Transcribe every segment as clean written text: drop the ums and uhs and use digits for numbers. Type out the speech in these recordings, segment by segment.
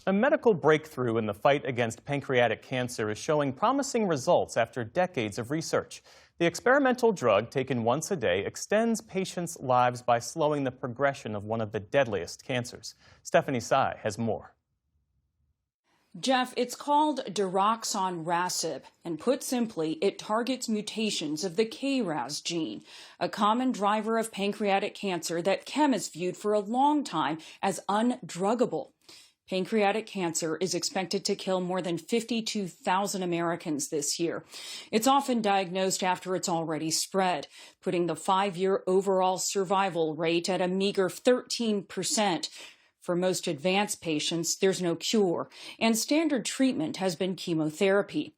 A medical breakthrough in the fight against pancreatic cancer is showing promising results after decades of research. The experimental drug, taken once a day, extends patients' lives by slowing the progression of one of the deadliest cancers. Stephanie Tsai has more. Jeff, it's called daraxonrasib, and put simply, it targets mutations of the KRAS gene, a common driver of pancreatic cancer that chemists viewed for a long time as undruggable. Pancreatic cancer is expected to kill more than 52,000 Americans this year. It's often diagnosed after it's already spread, putting the 5-year overall survival rate at a meager 13%. For most advanced patients, there's no cure, and standard treatment has been chemotherapy.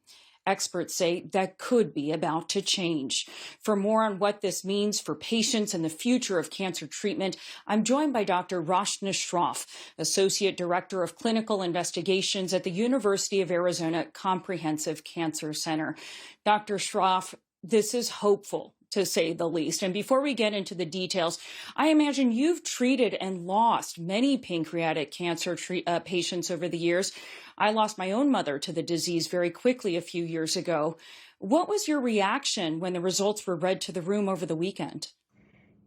Experts say that could be about to change. For more on what this means for patients and the future of cancer treatment, I'm joined by Dr. Rachna Shroff, Associate Director of Clinical Investigations at the University of Arizona Comprehensive Cancer Center. Dr. Shroff, this is hopeful, to say the least. And before we get into the details, I imagine you've treated and lost many pancreatic cancer patients over the years. I lost my own mother to the disease very quickly a few years ago. What was your reaction when the results were read to the room over the weekend?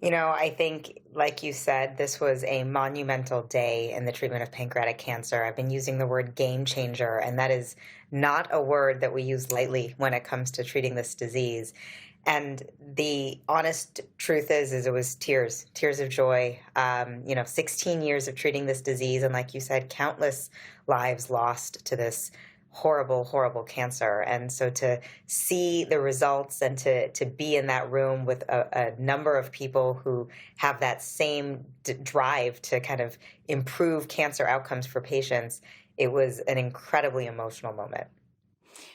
You know, I think, like you said, this was a monumental day in the treatment of pancreatic cancer. I've been using the word game changer, and that is not a word that we use lightly when it comes to treating this disease. And the honest truth is it was tears of joy. 16 years of treating this disease, and like you said, countless lives lost to this horrible, horrible cancer. And so to see the results and to be in that room with a number of people who have that same drive to kind of improve cancer outcomes for patients, it was an incredibly emotional moment.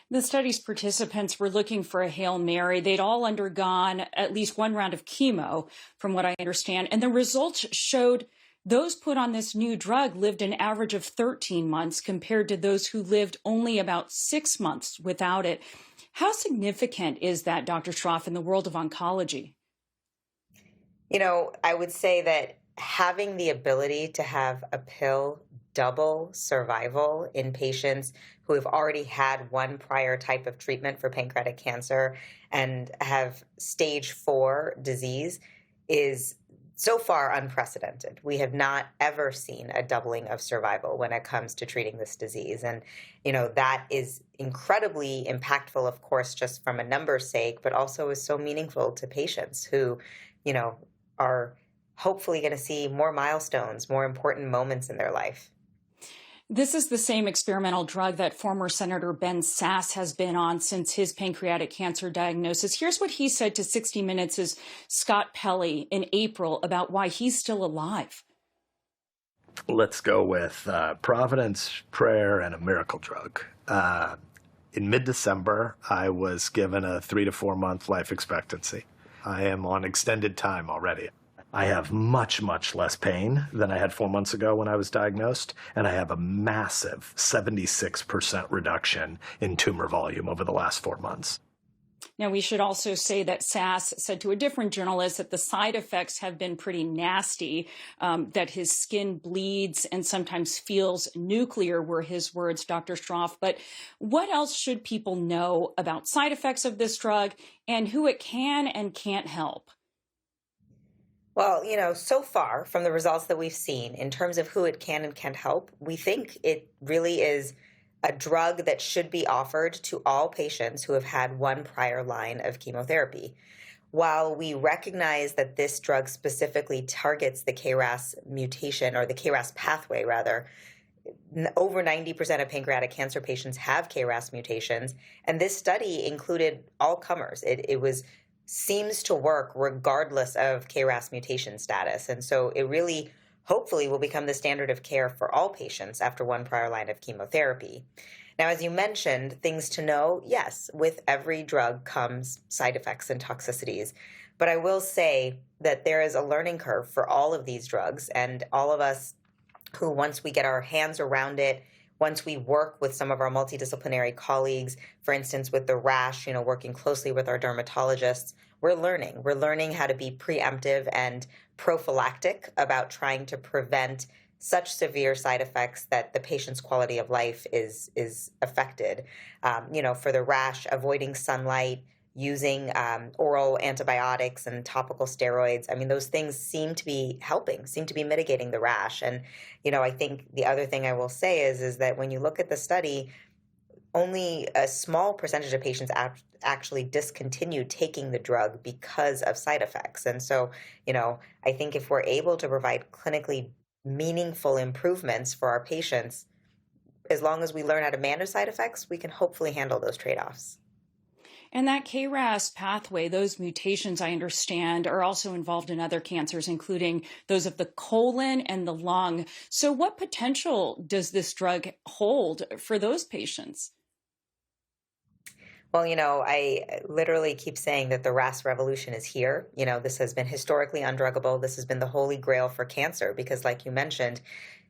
The study's participants were looking for a Hail Mary. They'd all undergone at least one round of chemo, from what I understand. And the results showed those put on this new drug lived an average of 13 months compared to those who lived only about 6 months without it. How significant is that, Dr. Shroff, in the world of oncology? You know, I would say that having the ability to have a pill double survival in patients who have already had one prior type of treatment for pancreatic cancer and have stage 4 disease is so far unprecedented. We have not ever seen a doubling of survival when it comes to treating this disease. And, you know, that is incredibly impactful, of course, just from a numbers sake, but also is so meaningful to patients who, you know, are hopefully going to see more milestones, more important moments in their life. This is the same experimental drug that former Senator Ben Sasse has been on since his pancreatic cancer diagnosis. Here's what he said to 60 Minutes' Scott Pelley in April about why he's still alive. Let's go with Providence, prayer, and a miracle drug. In mid-December, I was given a 3 to 4 month life expectancy. I am on extended time already. I have much, much less pain than I had 4 months ago when I was diagnosed, and I have a massive 76% reduction in tumor volume over the last 4 months. Now, we should also say that Sasse said to a different journalist that the side effects have been pretty nasty, that his skin bleeds and sometimes feels nuclear, were his words, Dr. Shroff. But what else should people know about side effects of this drug and who it can and can't help? Well, you know, so far from the results that we've seen in terms of who it can and can't help, we think it really is a drug that should be offered to all patients who have had one prior line of chemotherapy. While we recognize that this drug specifically targets the KRAS mutation, or the KRAS pathway rather, over 90% of pancreatic cancer patients have KRAS mutations, and this study included all comers. It seems to work regardless of KRAS mutation status. And so it really, hopefully, will become the standard of care for all patients after one prior line of chemotherapy. Now, as you mentioned, things to know, yes, with every drug comes side effects and toxicities. But I will say that there is a learning curve for all of these drugs, and all of us who, once we get our hands around it, once we work with some of our multidisciplinary colleagues, for instance, with the rash, working closely with our dermatologists, we're learning. We're learning how to be preemptive and prophylactic about trying to prevent such severe side effects that the patient's quality of life is affected. For the rash, avoiding sunlight, using oral antibiotics and topical steroids. I mean, those things seem to be helping, seem to be mitigating the rash. And, I think the other thing I will say is that when you look at the study, only a small percentage of patients actually discontinued taking the drug because of side effects. And so, I think if we're able to provide clinically meaningful improvements for our patients, as long as we learn how to manage side effects, we can hopefully handle those trade-offs. And that KRAS pathway, those mutations, I understand, are also involved in other cancers, including those of the colon and the lung. So what potential does this drug hold for those patients? Well, I literally keep saying that the RAS revolution is here. This has been historically undruggable. This has been the holy grail for cancer because, like you mentioned,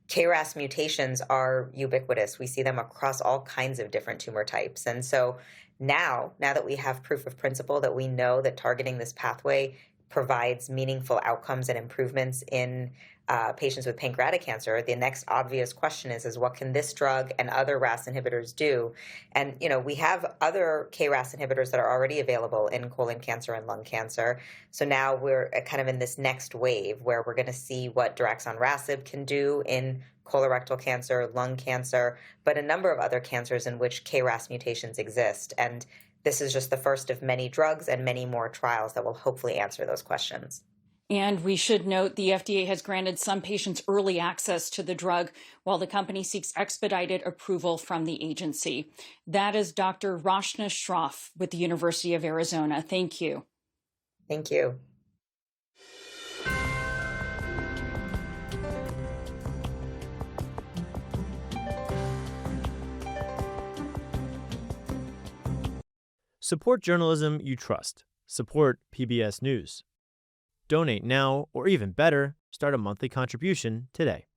KRAS mutations are ubiquitous. We see them across all kinds of different tumor types. And so now that we have proof of principle, that we know that targeting this pathway provides meaningful outcomes and improvements in patients with pancreatic cancer, the next obvious question is what can this drug and other RAS inhibitors do? And, we have other KRAS inhibitors that are already available in colon cancer and lung cancer. So now we're kind of in this next wave where we're going to see what daraxonrasib can do in colorectal cancer, lung cancer, but a number of other cancers in which KRAS mutations exist. And this is just the first of many drugs and many more trials that will hopefully answer those questions. And we should note the FDA has granted some patients early access to the drug while the company seeks expedited approval from the agency. That is Dr. Rachna Shroff with the University of Arizona. Thank you. Thank you. Support journalism you trust. Support PBS News. Donate now, or even better, start a monthly contribution today.